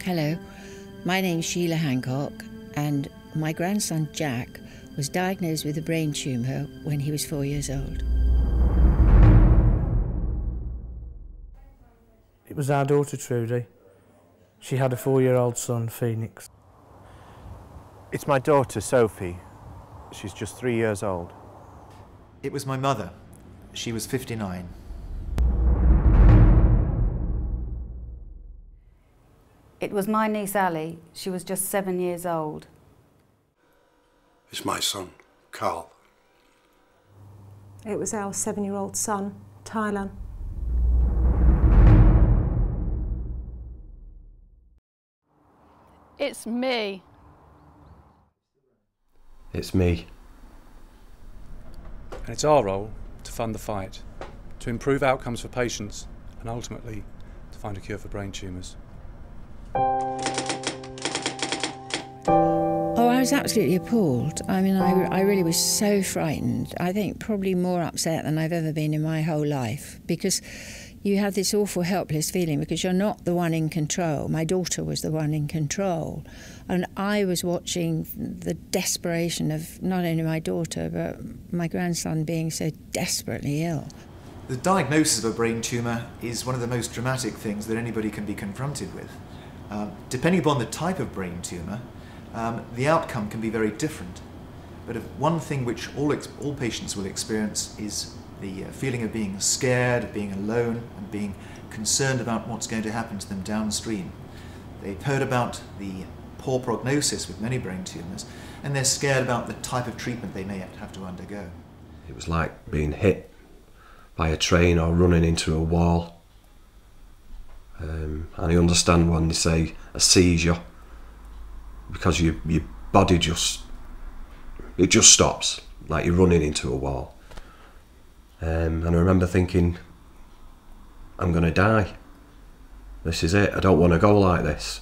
Hello, my name's Sheila Hancock, and my grandson Jack was diagnosed with a brain tumour when he was 4 years old. It was our daughter Trudy. She had a 4-year-old son, Phoenix. It's my daughter Sophie. She's just 3 years old. It was my mother. She was 59. It was my niece Ali. She was just 7 years old. It's my son, Carl. It was our 7-year-old son, Tyler. It's me. It's me. And it's our role to fund the fight, to improve outcomes for patients, and ultimately to find a cure for brain tumours. Oh, I was absolutely appalled. I mean, I really was so frightened. I think probably more upset than I've ever been in my whole life, because you have this awful helpless feeling because you're not the one in control. My daughter was the one in control. And I was watching the desperation of not only my daughter, but my grandson being so desperately ill. The diagnosis of a brain tumour is one of the most dramatic things that anybody can be confronted with. Depending upon the type of brain tumour, the outcome can be very different. But one thing which all patients will experience is the feeling of being scared, of being alone, and being concerned about what's going to happen to them downstream. They've heard about the poor prognosis with many brain tumours, and they're scared about the type of treatment they may have to undergo. It was like being hit by a train or running into a wall. And I understand when they say a seizure, because your body just stops, like you're running into a wall. And I remember thinking, I'm going to die. This is it. I don't want to go like this.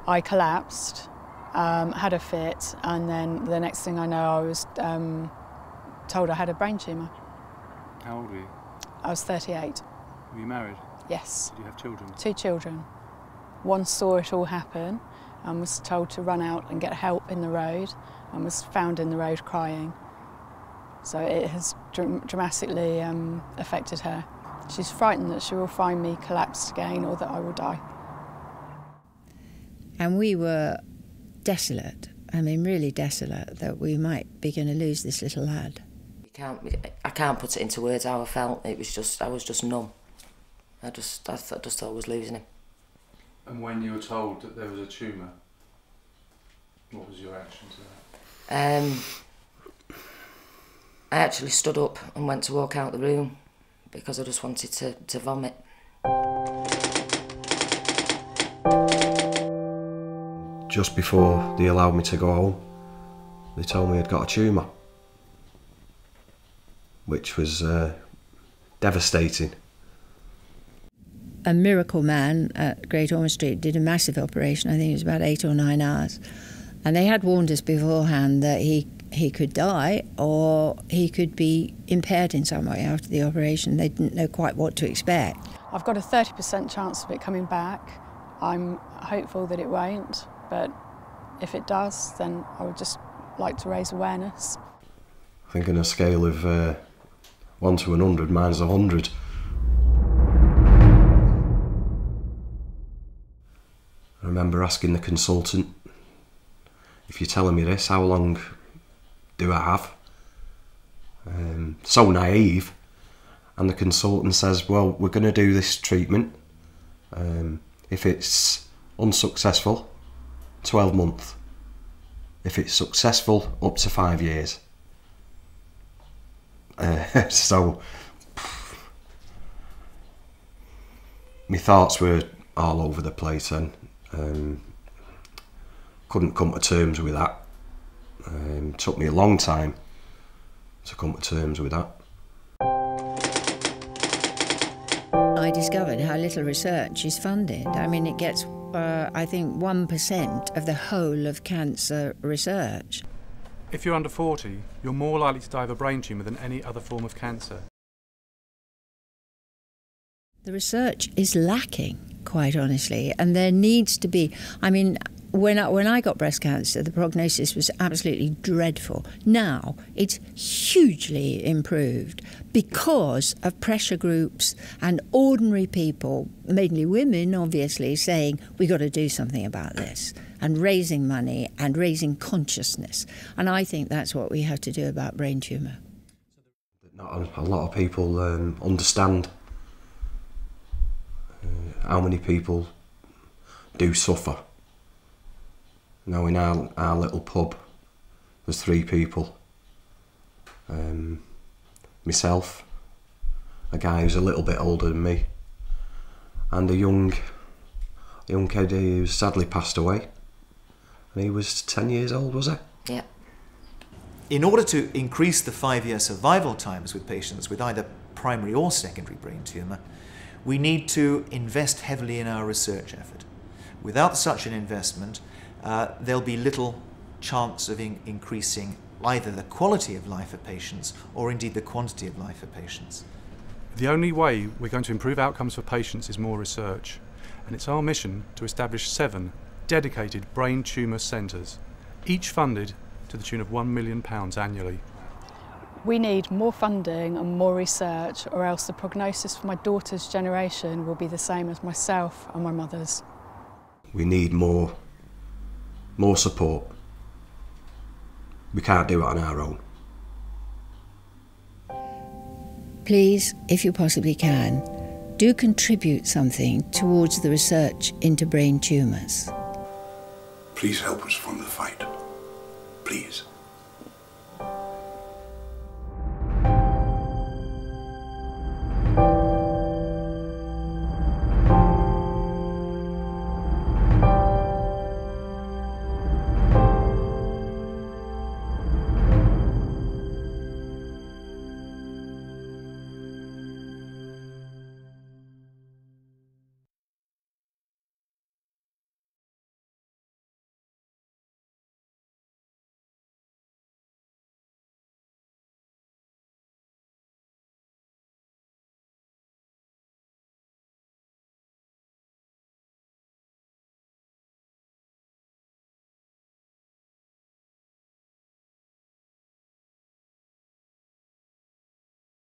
I collapsed, had a fit, and then the next thing I know, I was told I had a brain tumour. How old were you? I was 38. Were you married? Yes. Did you have children? 2 children. One saw it all happen and was told to run out and get help in the road, and was found in the road crying. So it has dramatically affected her. She's frightened that she will find me collapsed again or that I will die. And we were desolate, I mean really desolate, that we might be going to lose this little lad. I can't put it into words how I felt. It was just, I was just numb. I just thought I was losing him. And when you were told that there was a tumour, what was your reaction to that? I actually stood up and went to walk out the room because I just wanted to vomit. Just before they allowed me to go home, they told me I'd got a tumour, which was devastating. A miracle man at Great Ormond Street did a massive operation. I think it was about 8 or 9 hours. And they had warned us beforehand that he could die or he could be impaired in some way after the operation. They didn't know quite what to expect. I've got a 30% chance of it coming back. I'm hopeful that it won't, but if it does, then I would just like to raise awareness. I think on a scale of 1 to 100, mine's 100. I remember asking the consultant, if you're telling me this, how long do I have? So naive. And the consultant says, well, we're going to do this treatment. If it's unsuccessful, 12 months. If it's successful, up to 5 years. So my thoughts were all over the place and couldn't come to terms with that. Took me a long time to come to terms with that. I discovered how little research is funded. I mean, it gets, I think, 1% of the whole of cancer research. If you're under 40, you're more likely to die of a brain tumour than any other form of cancer. The research is lacking. quite honestly. And there needs to be, I mean, when I got breast cancer, the prognosis was absolutely dreadful. Now it's hugely improved because of pressure groups and ordinary people, mainly women obviously, saying we've got to do something about this, and raising money and raising consciousness. And I think that's what we have to do about brain tumour. Not a lot of people understand how many people do suffer. Now in our little pub, there's 3 people. Myself, a guy who's a little bit older than me, and a young kid who sadly passed away. And he was 10 years old, was he? Yeah. In order to increase the 5-year survival times with patients with either primary or secondary brain tumour, we need to invest heavily in our research effort. Without such an investment, there'll be little chance of increasing either the quality of life of patients or indeed the quantity of life of patients. The only way we're going to improve outcomes for patients is more research, and it's our mission to establish 7 dedicated brain tumour centres, each funded to the tune of £1 million annually. We need more funding and more research, or else the prognosis for my daughter's generation will be the same as myself and my mother's. We need more support. We can't do it on our own. Please, if you possibly can, do contribute something towards the research into brain tumours. Please help us fund the fight. Please.